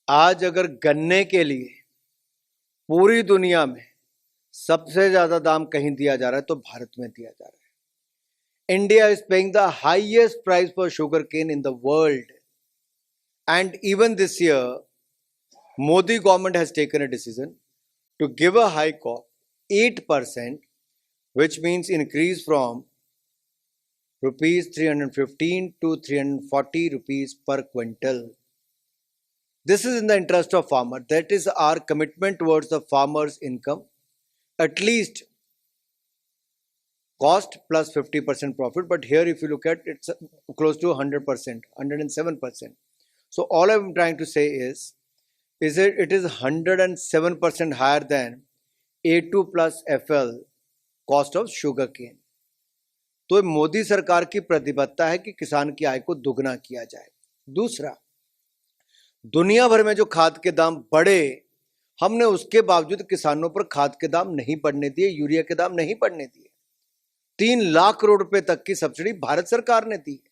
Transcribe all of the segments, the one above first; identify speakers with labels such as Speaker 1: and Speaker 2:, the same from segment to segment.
Speaker 1: आज अगर गन्ने के लिए पूरी दुनिया में सबसे ज्यादा दाम कहीं दिया जा रहा है तो भारत में दिया जा रहा है। India is paying the highest price for sugarcane in the world, and even this year Modi government has taken a decision to give a hike of 8%, which means increase from rupees 315 to 340 rupees per quintal. This is in the interest of farmer. That is our commitment towards the farmer's income. At least cost plus 50% profit, but here if you look at it's close to 100%, 107%. So all I'm trying to say is it is 107% higher than A2 plus FL cost of sugar cane. तो मोदी सरकार की प्रतिबद्धता है कि किसान की आय को दुगना किया जाए। दूसरा, दुनिया भर में जो खाद के दाम बढ़े, हमने उसके बावजूद किसानों पर खाद के दाम नहीं बढ़ने दिए, यूरिया के दाम नहीं बढ़ने दिए। 3 लाख करोड़ रुपए तक की सब्सिडी भारत सरकार ने दी है।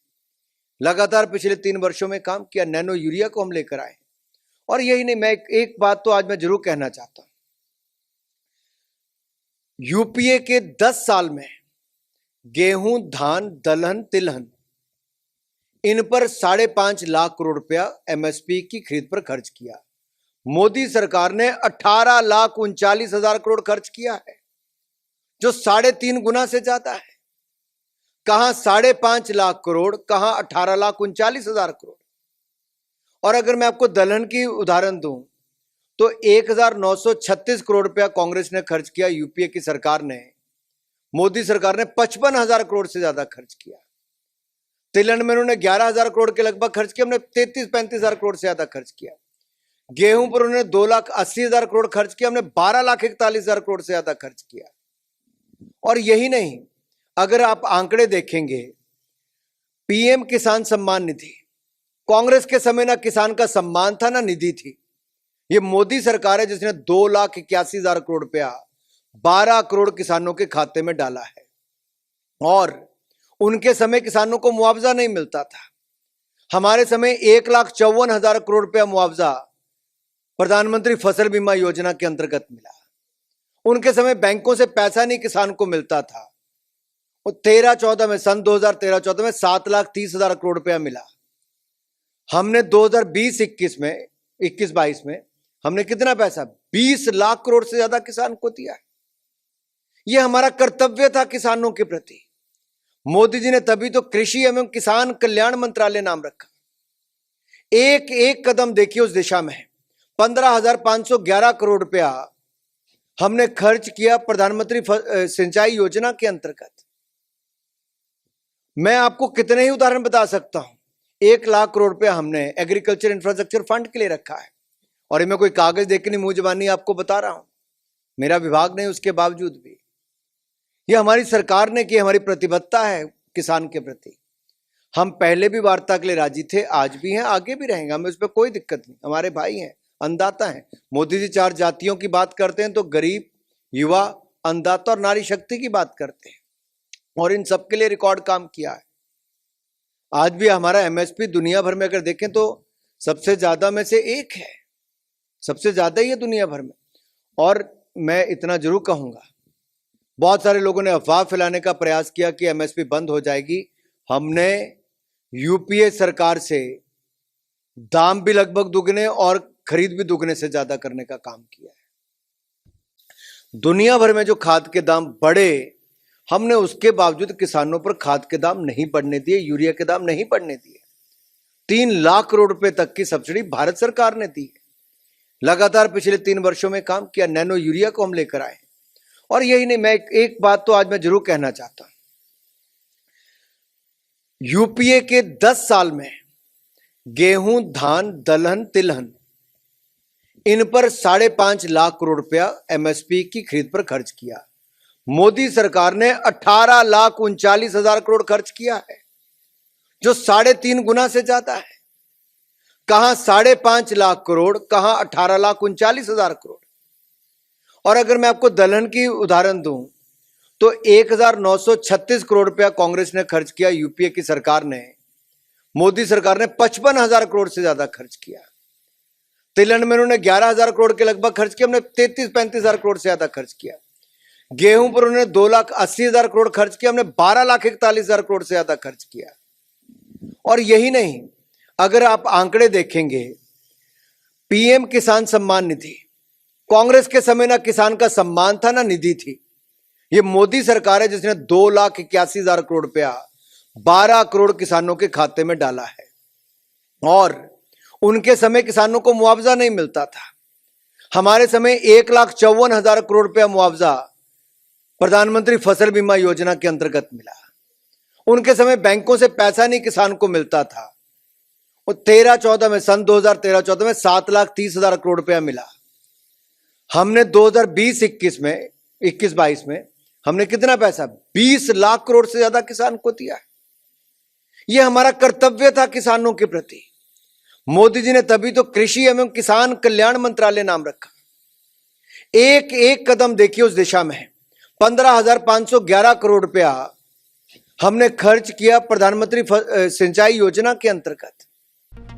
Speaker 1: लगातार पिछले 3 वर्षों में काम किया। नैनो यूरिया को हम लेकर आए। और यही नहीं, मैं एक बात तो आज मैं जरूर कहना चाहता हूं। यूपीए के 10 साल में गेहूं, धान, दलहन, तिलहन इन पर 5.5 लाख करोड़ रुपया एमएसपी की खरीद पर खर्च किया। मोदी सरकार ने 18,39,000 करोड़ खर्च किया है, जो 3.5 गुना से ज्यादा है। कहां 5.5 लाख करोड़, कहां 18,39,000 करोड़। और अगर मैं आपको दलहन की उदाहरण दूं तो 1,936 करोड़ रुपया कांग्रेस ने खर्च किया, यूपीए की सरकार ने। मोदी सरकार ने 55,000 करोड़ से ज्यादा खर्च किया। तिलहन में उन्होंने 11,000 करोड़ के लगभग खर्च किया, हमने 33-35,000 करोड़ से ज्यादा खर्च किया। गेहूं पर उन्होंने 2,80,000 करोड़ खर्च किया, हमने 12,41,000 करोड़ से ज्यादा खर्च किया। और यही नहीं, अगर आप आंकड़े देखेंगे, पीएम किसान सम्मान निधि, कांग्रेस के समय ना किसान का सम्मान था ना निधि थी। ये मोदी सरकार है जिसने 2,81,000 करोड़ रुपया 12 करोड़ किसानों के खाते में डाला है। और उनके समय किसानों को मुआवजा नहीं मिलता था। हमारे समय 1,54,000 करोड़ रुपया मुआवजा प्रधानमंत्री फसल बीमा योजना के अंतर्गत मिला। उनके समय बैंकों से पैसा नहीं किसान को मिलता था। और 13-14 में, सन 2013-14 में 7,30,000 करोड़ रुपया मिला। हमने 2020-21 में, 21-22 में हमने कितना पैसा, 20 लाख करोड़ से ज्यादा किसान को दिया है। यह हमारा कर्तव्य था किसानों के प्रति। मोदी जी ने तभी तो कृषि एवं किसान कल्याण मंत्रालय नाम रखा। एक एक कदम देखिए उस दिशा में। 15,511 करोड़ रुपया हमने खर्च किया प्रधानमंत्री सिंचाई योजना के अंतर्गत। मैं आपको कितने ही उदाहरण बता सकता हूं। 1 लाख करोड़ रुपया हमने एग्रीकल्चर इंफ्रास्ट्रक्चर फंड के लिए रखा है। और मैं कोई कागज देख नहीं, मुंह जबानी आपको बता रहा हूं, मेरा विभाग नहीं, उसके बावजूद भी यह हमारी सरकार ने की, हमारी प्रतिबद्धता है किसान के प्रति। हम पहले भी वार्ता के लिए राजी थे, आज भी हैं, आगे भी रहेंगे, हमें उस पर कोई दिक्कत नहीं। हमारे भाई हैं, अन्नदाता हैं। मोदी जी 4 जातियों की बात करते हैं तो गरीब, युवा, अन्नदाता और नारी शक्ति की बात करते हैं। और इन सबके लिए रिकॉर्ड काम किया है। आज भी हमारा एमएसपी दुनिया भर में अगर देखें तो सबसे ज्यादा में से एक है, सबसे ज्यादा ही है दुनिया भर में। और मैं इतना जरूर कहूंगा, बहुत सारे लोगों ने अफवाह फैलाने का प्रयास किया कि एमएसपी बंद हो जाएगी। हमने यूपीए सरकार से दाम भी लगभग दुगने और खरीद भी दुगने से ज्यादा करने का काम किया है। दुनिया भर में जो खाद के दाम बढ़े, हमने उसके बावजूद किसानों पर खाद के दाम नहीं बढ़ने दिए, यूरिया के दाम नहीं बढ़ने दिए। 3 लाख करोड़ रुपए तक की सब्सिडी भारत सरकार ने दी है। लगातार पिछले 3 वर्षों में काम किया। नैनो यूरिया को हम लेकर आए। और यही नहीं, मैं एक बात तो आज मैं जरूर कहना चाहता हूं। यूपीए के 10 साल में गेहूं, धान, दलहन, तिलहन इन पर 5.5 लाख करोड़ रुपया एमएसपी की खरीद पर खर्च किया। मोदी सरकार ने 18,39,000 करोड़ खर्च किया है, जो 3.5 गुना से ज्यादा है। कहां 5.5 लाख करोड़, कहां 18,39,000 करोड़। और अगर मैं आपको दलहन की उदाहरण दूं तो 1,936 करोड़ रुपया कांग्रेस ने खर्च किया, यूपीए की सरकार ने। मोदी सरकार ने 55,000 करोड़ से ज्यादा खर्च किया। तिलहन में उन्होंने 11,000 करोड़ के लगभग खर्च किया, हमने 33-35,000 करोड़ से ज्यादा खर्च किया। गेहूं पर उन्होंने 2,80,000 करोड़ खर्च किया, हमने 12,41,000 करोड़ से ज्यादा खर्च किया। और यही नहीं, अगर आप आंकड़े देखेंगे, पीएम किसान सम्मान निधि, कांग्रेस के समय ना किसान का सम्मान था ना निधि थी। ये मोदी सरकार है जिसने 2,81,000 करोड़ रुपया 12 करोड़ किसानों के खाते में डाला है। और उनके समय किसानों को मुआवजा नहीं मिलता था। हमारे समय 1,54,000 करोड़ रुपया मुआवजा प्रधानमंत्री फसल बीमा योजना के अंतर्गत मिला। उनके समय बैंकों से पैसा नहीं किसान को मिलता था। और 13-14 में, सन 2013-14 में 7,30,000 करोड़ रुपया मिला। हमने 2020-21 में, 21-22 में हमने कितना पैसा, 20 लाख करोड़ से ज्यादा किसान को दिया। यह हमारा कर्तव्य था किसानों के प्रति। मोदी जी ने तभी तो कृषि एवं किसान कल्याण मंत्रालय नाम रखा। एक एक कदम देखिए उस दिशा में। 15,511 करोड़ रुपया हमने खर्च किया प्रधानमंत्री सिंचाई योजना के अंतर्गत।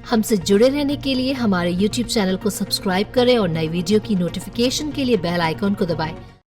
Speaker 2: हमसे जुड़े रहने के लिए हमारे YouTube चैनल को सब्सक्राइब करें और नई वीडियो की नोटिफिकेशन के लिए बेल आइकॉन को दबाएं।